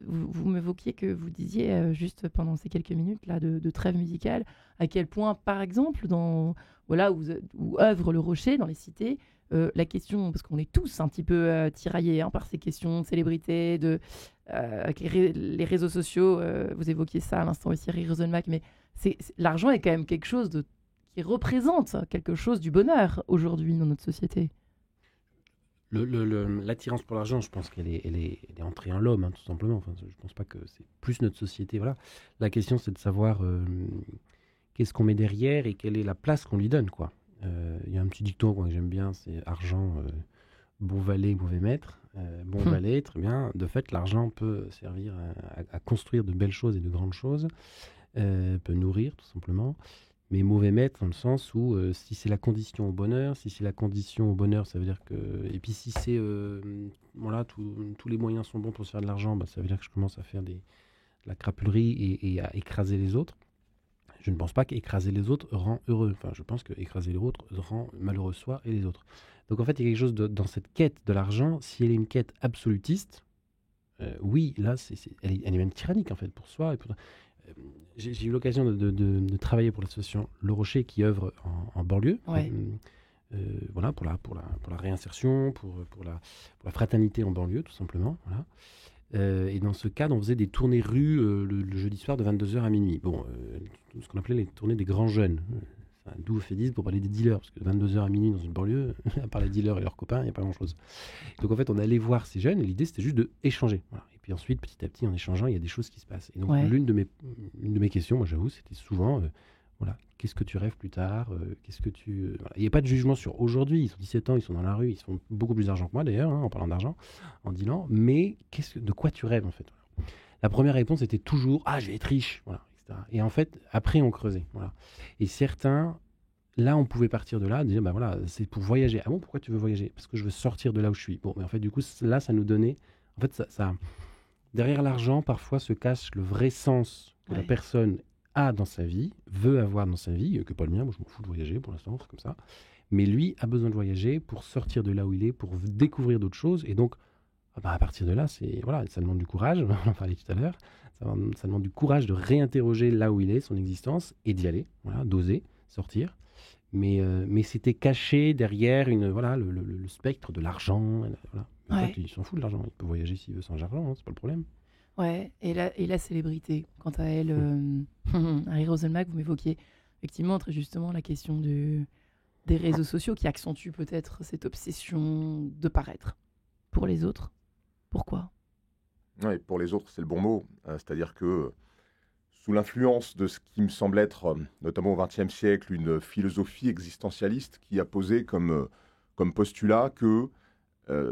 vous m'évoquiez que vous disiez juste pendant ces quelques minutes là de trêve musicale, à quel point, par exemple, où œuvre le Rocher, dans les cités, la question, parce qu'on est tous un petit peu tiraillés par ces questions de célébrité, avec les réseaux sociaux, vous évoquiez ça à l'instant aussi, Harry Roselmack, mais l'argent est quand même quelque chose qui représente quelque chose du bonheur aujourd'hui dans notre société. L'attirance pour l'argent, je pense qu'elle est entrée en l'homme, tout simplement. Enfin, je ne pense pas que c'est plus notre société. Voilà. La question, c'est de savoir qu'est-ce qu'on met derrière et quelle est la place qu'on lui donne, quoi. Y a un petit dicton que j'aime bien, c'est argent, bon valet, mauvais maître. Bon valet, très bien. De fait, l'argent peut servir à construire de belles choses et de grandes choses, peut nourrir, tout simplement. Mais mauvais maître dans le sens où si c'est la condition au bonheur, ça veut dire que... Et puis si c'est... tous les moyens sont bons pour se faire de l'argent, ça veut dire que je commence à faire de la crapulerie et à écraser les autres. Je ne pense pas qu'écraser les autres rend heureux. Enfin, je pense qu'écraser les autres rend malheureux soi et les autres. Donc en fait, il y a quelque chose dans cette quête de l'argent, si elle est une quête absolutiste, oui, là, elle est même tyrannique en fait pour soi. Et j'ai eu l'occasion de travailler pour l'association Le Rocher qui œuvre en banlieue, voilà, pour la réinsertion, pour la fraternité en banlieue, tout simplement. Voilà. Et dans ce cadre, on faisait des tournées rue le jeudi soir de 22h à minuit. Bon, ce qu'on appelait les tournées des grands jeunes. C'est un doux euphémisme pour parler des dealers, parce que 22h à minuit dans une banlieue, à part les dealers et leurs copains, il n'y a pas grand-chose. Donc en fait, on allait voir ces jeunes et l'idée, c'était juste d'échanger. Voilà. Et puis ensuite, petit à petit, en échangeant, il y a des choses qui se passent. Et donc l'une de mes questions, moi j'avoue, c'était souvent, voilà, qu'est-ce que tu rêves plus tard qu'est-ce que tu... Voilà. Il n'y a pas de jugement sur aujourd'hui, ils ont 17 ans, ils sont dans la rue, ils font beaucoup plus d'argent que moi d'ailleurs, en parlant d'argent, en dealant, mais de quoi tu rêves en fait voilà. La première réponse était toujours, je vais être riche, voilà. Et en fait, après, on creusait. Voilà. Et certains, là, on pouvait partir de là, dire, voilà, c'est pour voyager. Ah bon, pourquoi tu veux voyager ? Parce que je veux sortir de là où je suis. Bon, mais en fait, du coup, là, ça nous donnait... En fait, ça derrière l'argent, parfois, se cache le vrai sens que la personne a dans sa vie, veut avoir dans sa vie, que pas le mien, moi, je m'en fous de voyager, pour l'instant, c'est comme ça. Mais lui a besoin de voyager pour sortir de là où il est, pour découvrir d'autres choses. Et donc, à partir de là, voilà, ça demande du courage, on en parlait tout à l'heure, ça demande du courage de réinterroger là où il est, son existence, et d'y aller, voilà, d'oser sortir. Mais c'était caché derrière le spectre de l'argent. Voilà. En fait, il s'en fout de l'argent, il peut voyager s'il veut sans argent, c'est pas le problème. Ouais, et la célébrité, quant à elle, Harry Roselmack, vous m'évoquiez effectivement très justement la question des réseaux sociaux qui accentuent peut-être cette obsession de paraître pour les autres. Pourquoi ? Oui, pour les autres, c'est le bon mot. C'est-à-dire que sous l'influence de ce qui me semble être, notamment au XXe siècle, une philosophie existentialiste qui a posé comme postulat que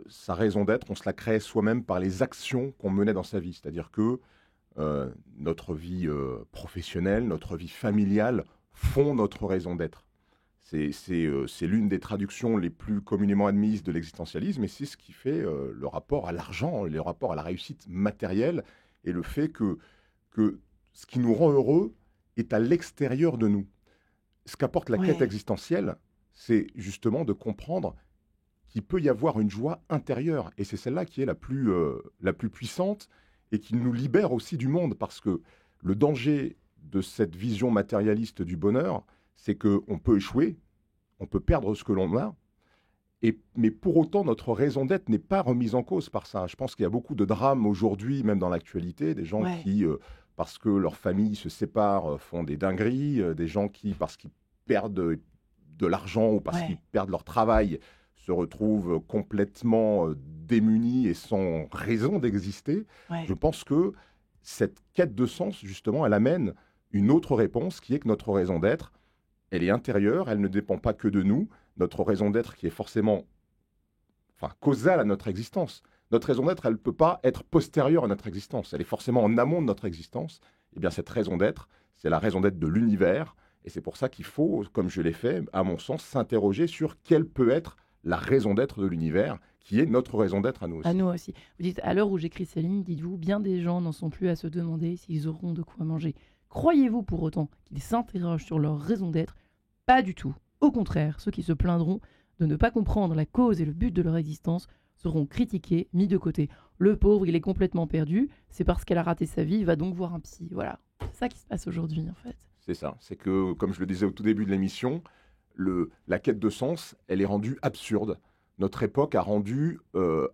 sa raison d'être, on se la crée soi-même par les actions qu'on menait dans sa vie. C'est-à-dire que notre vie professionnelle, notre vie familiale font notre raison d'être. C'est l'une des traductions les plus communément admises de l'existentialisme et c'est ce qui fait le rapport à l'argent, le rapport à la réussite matérielle et le fait que ce qui nous rend heureux est à l'extérieur de nous. Ce qu'apporte la quête existentielle, c'est justement de comprendre qu'il peut y avoir une joie intérieure et c'est celle-là qui est la plus puissante et qui nous libère aussi du monde parce que le danger de cette vision matérialiste du bonheur, c'est qu'on peut échouer, on peut perdre ce que l'on a, mais pour autant, notre raison d'être n'est pas remise en cause par ça. Je pense qu'il y a beaucoup de drames aujourd'hui, même dans l'actualité, des gens qui, parce que leur famille se sépare, font des dingueries, des gens qui, parce qu'ils perdent de l'argent ou parce qu'ils perdent leur travail, se retrouvent complètement démunis et sans raison d'exister. Je pense que cette quête de sens, justement, elle amène une autre réponse qui est que notre raison d'être, elle est intérieure, elle ne dépend pas que de nous. Notre raison d'être qui est forcément causale à notre existence. Notre raison d'être, elle ne peut pas être postérieure à notre existence. Elle est forcément en amont de notre existence. Eh bien, cette raison d'être, c'est la raison d'être de l'univers. Et c'est pour ça qu'il faut, comme je l'ai fait, à mon sens, s'interroger sur quelle peut être la raison d'être de l'univers, qui est notre raison d'être à nous aussi. À nous aussi. Vous dites, à l'heure où j'écris ces lignes, dites-vous, bien des gens n'en sont plus à se demander s'ils auront de quoi manger. Croyez-vous pour autant qu'ils s'interrogent sur leur raison d'être ? Pas du tout. Au contraire, ceux qui se plaindront de ne pas comprendre la cause et le but de leur existence seront critiqués, mis de côté. Le pauvre, il est complètement perdu, c'est parce qu'elle a raté sa vie, il va donc voir un psy. Voilà, c'est ça qui se passe aujourd'hui en fait. C'est ça, c'est que, comme je le disais au tout début de l'émission, la quête de sens, elle est rendue absurde. Notre époque a rendu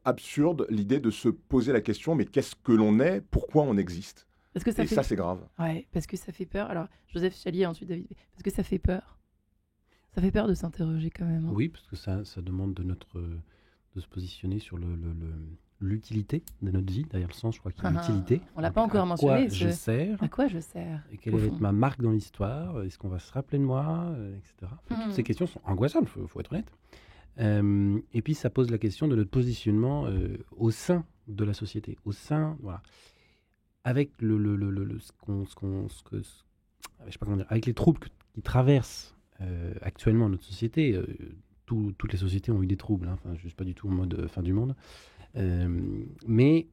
absurde l'idée de se poser la question, mais qu'est-ce que l'on est, pourquoi on existe ? Ça, c'est grave. Ouais, parce que ça fait peur. Alors, Joseph Chalier, ensuite David, parce que ça fait peur. Ça fait peur de s'interroger quand même. Hein. Oui, parce que ça demande de se positionner sur l'utilité de notre vie. D'ailleurs, le sens, je crois qu'il y a l'utilité. On l'a pas encore mentionné. À quoi je sers Et quelle va être ma marque dans l'histoire ? Est-ce qu'on va se rappeler de moi, etc. Toutes ces questions sont angoissantes, il faut être honnête. Et puis, ça pose la question de notre positionnement au sein de la société, au sein, voilà. Avec avec les troubles qui traversent actuellement notre société, toutes les sociétés ont eu des troubles, hein, je ne suis pas du tout en mode fin du monde, mais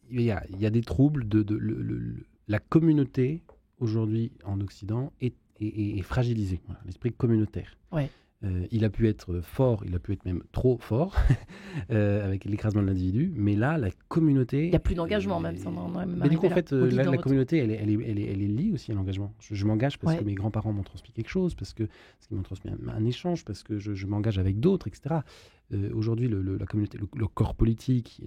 il y a des troubles la communauté aujourd'hui en Occident est fragilisée, voilà, l'esprit communautaire. Ouais. Il a pu être fort, il a pu être même trop fort, avec l'écrasement de l'individu, mais là, la communauté... Il n'y a plus d'engagement, même, ça en est même Mais du coup, en arrivé fait, là, au guide dans la votre- communauté, elle est liée aussi à l'engagement. Je m'engage parce Ouais. que mes grands-parents m'ont transmis quelque chose, parce qu'ils m'ont transmis un échange, parce que je m'engage avec d'autres, etc. Aujourd'hui, la communauté, le corps politique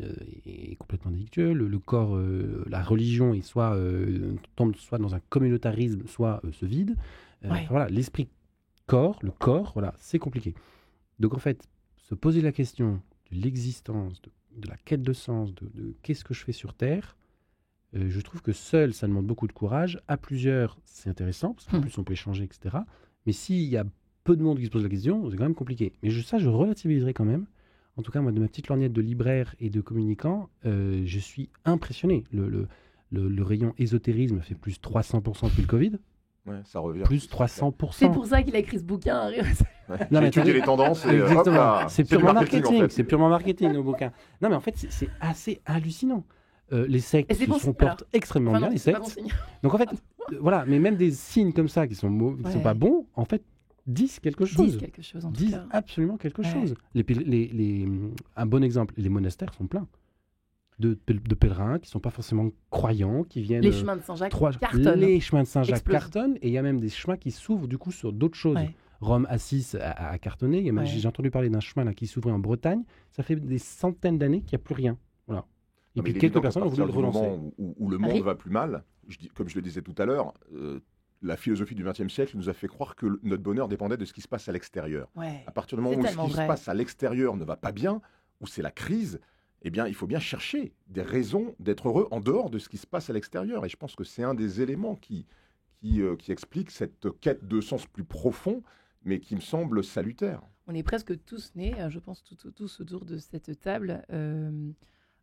est complètement délictueux. Le corps, la religion, tombe soit dans un communautarisme, soit se vide. Ouais. Enfin, voilà, l'esprit corps, le corps, voilà, c'est compliqué. Donc en fait, se poser la question de l'existence, de la quête de sens, de qu'est-ce que je fais sur Terre, je trouve que seul, ça demande beaucoup de courage. À plusieurs, c'est intéressant, parce qu'en plus, on peut échanger, etc. Mais s'il y a peu de monde qui se pose la question, c'est quand même compliqué. Mais ça, je relativiserai quand même. En tout cas, moi, de ma petite lorgnette de libraire et de communicant, je suis impressionné. Le rayon ésotérisme fait plus 300% depuis le Covid. Ouais, ça revient. Plus 300%. C'est pour ça qu'il a écrit ce bouquin. Ouais. Non, J'ai mais étudié attendez. les tendances et hop Exactement. là, C'est du purement marketing, marketing. en fait. C'est purement marketing, nos bouquins. Non, mais en fait, c'est assez hallucinant. Les sectes Et c'est se bon sont signe, portent extrêmement Enfin, bien, non, les c'est pas sectes. bon signe. Donc en fait, voilà, mais même des signes comme ça qui sont qui sont Ouais. pas bons, en fait, disent quelque chose. Disent quelque chose, en tout Disent cas. absolument quelque Ouais. chose. Un bon exemple, les monastères sont pleins de pèlerins qui sont pas forcément croyants, qui viennent... Les chemins de Saint-Jacques trois- cartonnent. Les chemins de Saint-Jacques Explosent. cartonnent, et il y a même des chemins qui s'ouvrent du coup sur d'autres choses. Ouais. Rome, Assis a cartonné. Il y a même- Ouais. J'ai entendu parler d'un chemin là, qui s'ouvrait en Bretagne. Ça fait des centaines d'années qu'il n'y a plus rien. Voilà. Et Non, mais puis il est quelques évident qu'à personnes ont voulu le partir du relancer. moment où le monde Harry va plus mal, comme je le disais tout à l'heure, la philosophie du XXe siècle nous a fait croire que notre bonheur dépendait de ce qui se passe à l'extérieur. Ouais. À partir du moment C'est où ce tellement qui se vrai. passe à l'extérieur ne va pas bien, où c'est la crise, eh bien, il faut bien chercher des raisons d'être heureux en dehors de ce qui se passe à l'extérieur. Et je pense que c'est un des éléments qui explique cette quête de sens plus profond, mais qui me semble salutaire. On est presque tous nés, je pense, tous autour de cette table,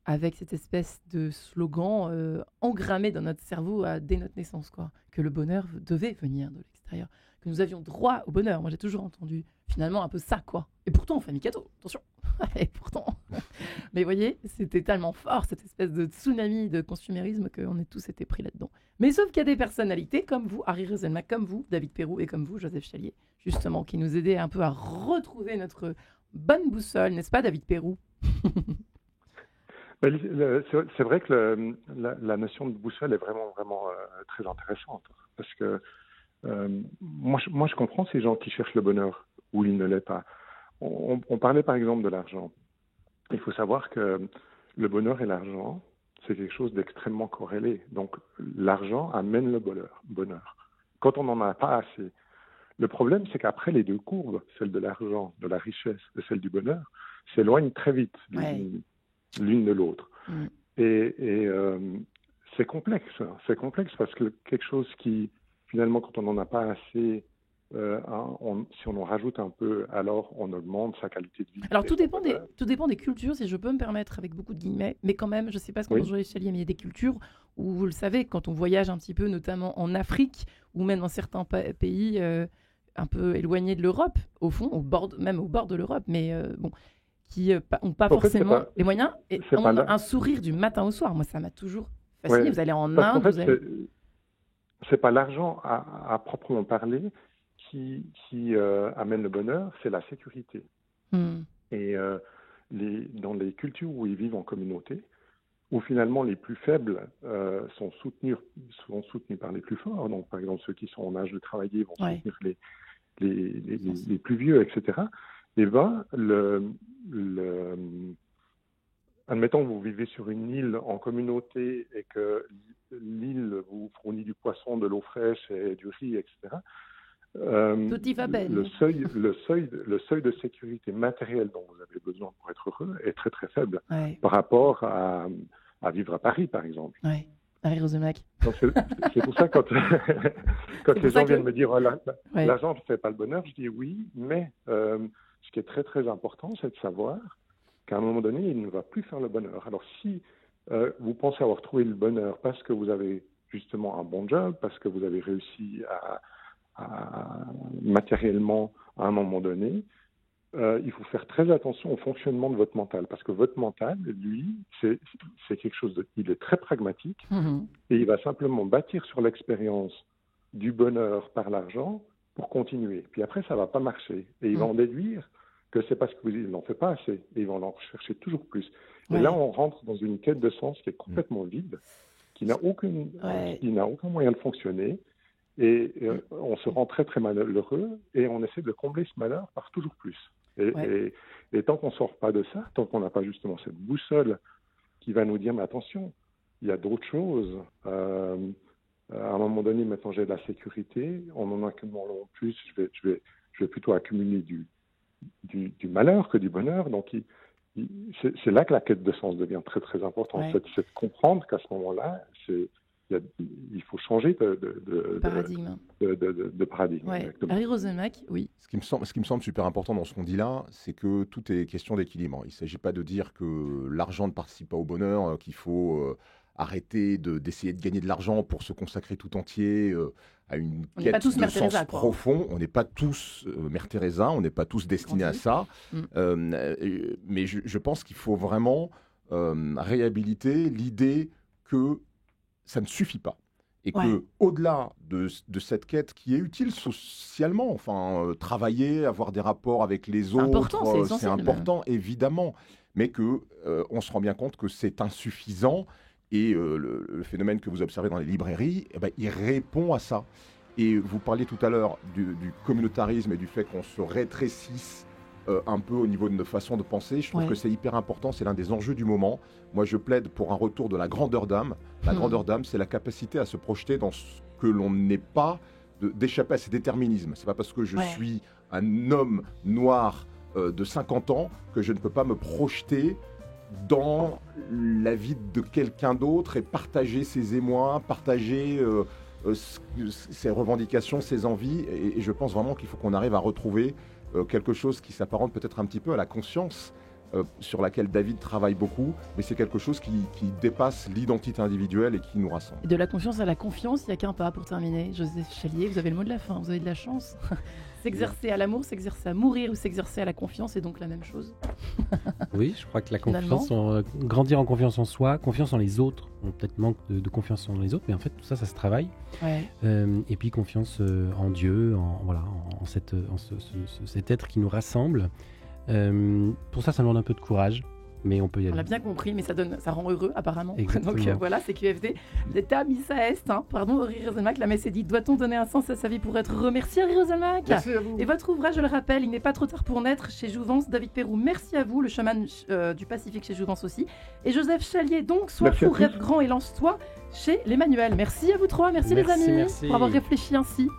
avec cette espèce de slogan engrammé dans notre cerveau dès notre naissance, quoi. Que le bonheur devait venir de l'extérieur, que nous avions droit au bonheur. Moi, j'ai toujours entendu finalement un peu ça, quoi. Et pourtant, famille Cato, attention. Et pourtant. Mais vous voyez, c'était tellement fort, cette espèce de tsunami de consumérisme, qu'on a tous été pris là-dedans. Mais sauf qu'il y a des personnalités comme vous, Harry Roselmack, comme vous, David Perrou, et comme vous, Joseph Chalier, justement, qui nous aidaient un peu à retrouver notre bonne boussole, n'est-ce pas, David Perrou? C'est vrai que la notion de boussole est vraiment très intéressante. Parce que moi, je comprends ces gens qui cherchent le bonheur où il ne l'est pas. On parlait par exemple de l'argent. Il faut savoir que le bonheur et l'argent, c'est quelque chose d'extrêmement corrélé. Donc l'argent amène le bonheur. Quand on n'en a pas assez. Le problème, c'est qu'après les deux courbes, celle de l'argent, de la richesse et celle du bonheur, s'éloignent très vite l'une de l'autre. Mm. Et c'est complexe. C'est complexe parce que quelque chose qui, finalement, quand on n'en a pas assez, si on en rajoute un peu, alors on augmente sa qualité de vie. Alors, et tout son bonheur. dépend des cultures, si je peux me permettre, avec beaucoup de guillemets. Mais quand même, je ne sais pas ce qu'on Oui. pense Joseph Chalier, mais il y a des cultures où, vous le savez, quand on voyage un petit peu, notamment en Afrique, ou même dans certains pays un peu éloignés de l'Europe, au fond, même au bord de l'Europe, mais bon, qui n'ont pas En fait, c'est forcément pas- les moyens, et c'est ont pas là. un sourire du matin au soir. Moi, ça m'a toujours fasciné. Ouais, Vous allez en Parce Inde, qu'en vous allez... fait, c'est pas l'argent à proprement parler qui amène le bonheur, c'est la sécurité. Hmm. Et dans les cultures où ils vivent en communauté, où finalement les plus faibles sont soutenus par les plus forts, donc par exemple ceux qui sont en âge de travailler vont Ouais. soutenir les plus vieux, etc. Et ben, admettons que vous vivez sur une île en communauté et que l'île vous fournit du poisson, de l'eau fraîche et du riz, etc. Tutti va bene. Le seuil de sécurité matérielle dont vous avez besoin pour être heureux est très très faible Ouais, par rapport à vivre à Paris, par exemple. ouais. Harry Roselmack. Donc c'est pour ça quand pour les ça gens que- viennent me dire oh, Ouais. l'argent ne fait pas le bonheur, je dis oui, mais ce qui est très très important, c'est de savoir qu'à un moment donné, il ne va plus faire le bonheur. Alors si vous pensez avoir trouvé le bonheur parce que vous avez justement un bon job, parce que vous avez réussi matériellement à un moment donné, il faut faire très attention au fonctionnement de votre mental, parce que votre mental, lui, c'est quelque chose il est très pragmatique Mhm. et il va simplement bâtir sur l'expérience du bonheur par l'argent pour continuer. Puis après, ça va pas marcher. Et ils vont déduire que c'est parce qu'ils n'en font pas assez. Et ils vont en chercher toujours plus. Et là, on rentre dans une quête de sens qui est complètement vide, qui n'a aucun moyen de fonctionner. Et on se rend très, très malheureux et on essaie de combler ce malheur par toujours plus. Et tant qu'on ne sort pas de ça, tant qu'on n'a pas justement cette boussole qui va nous dire, mais attention, il y a d'autres choses. À un moment donné, maintenant j'ai de la sécurité, en en accumulant plus, je vais plutôt accumuler du malheur que du bonheur. Donc c'est là que la quête de sens devient très très importante. C'est de comprendre qu'à ce moment-là, il faut changer de paradigme. De paradigme. Harry Roselmack, oui. Ce qui me semble super important dans ce qu'on dit là, c'est que tout est question d'équilibre. Il ne s'agit pas de dire que l'argent ne participe pas au bonheur, qu'il faut arrêter d'essayer de gagner de l'argent pour se consacrer tout entier à une quête de sens profond. On n'est pas tous Mère Teresa, on n'est pas tous destinés à ça. Mais je pense qu'il faut vraiment réhabiliter l'idée que ça ne suffit pas. Et que au-delà de cette quête qui est utile socialement, travailler, avoir des rapports avec les autres, c'est important, évidemment. Mais qu'on se rend bien compte que c'est insuffisant. Et le phénomène que vous observez dans les librairies, il répond à ça. Et vous parliez tout à l'heure du communautarisme et du fait qu'on se rétrécisse un peu au niveau de nos façons de penser. Je trouve que c'est hyper important, c'est l'un des enjeux du moment. Moi, je plaide pour un retour de la grandeur d'âme. La grandeur d'âme, c'est la capacité à se projeter dans ce que l'on n'est pas, d'échapper à ces déterminismes. C'est pas parce que je suis un homme noir de 50 ans que je ne peux pas me projeter dans la vie de quelqu'un d'autre et partager ses émois, partager ses revendications, ses envies. Et je pense vraiment qu'il faut qu'on arrive à retrouver quelque chose qui s'apparente peut-être un petit peu à la conscience sur laquelle David travaille beaucoup, mais c'est quelque chose qui dépasse l'identité individuelle et qui nous rassemble. Et de la confiance à la confiance, il n'y a qu'un pas pour terminer. Joseph Chalier, vous avez le mot de la fin, vous avez de la chance. S'exercer à l'amour, s'exercer à mourir ou s'exercer à la confiance, c'est donc la même chose. Oui, je crois que la confiance, grandir en confiance en soi, confiance en les autres, on peut-être manque de confiance en les autres, mais en fait tout ça, ça se travaille. Et puis confiance en Dieu, en cet être qui nous rassemble. Pour ça demande un peu de courage, mais on peut y aller. On l'a bien compris, mais ça rend heureux apparemment. Exactement. Donc voilà, c'est QFD. L'état Missa Est, pardon, Harry Roselmack, la messe est dite. Doit-on donner un sens à sa vie pour être remercié, Harry Roselmack? Merci à vous. Et votre ouvrage, je le rappelle, Il n'est pas trop tard pour naître, chez Jouvence. David Perroux, merci à vous. Le chaman du Pacifique chez Jouvence aussi. Et Joseph Chalier, donc, sois fou, rêve grand et lance-toi chez l'Emmanuel. Merci à vous trois, merci les amis, pour avoir réfléchi ainsi.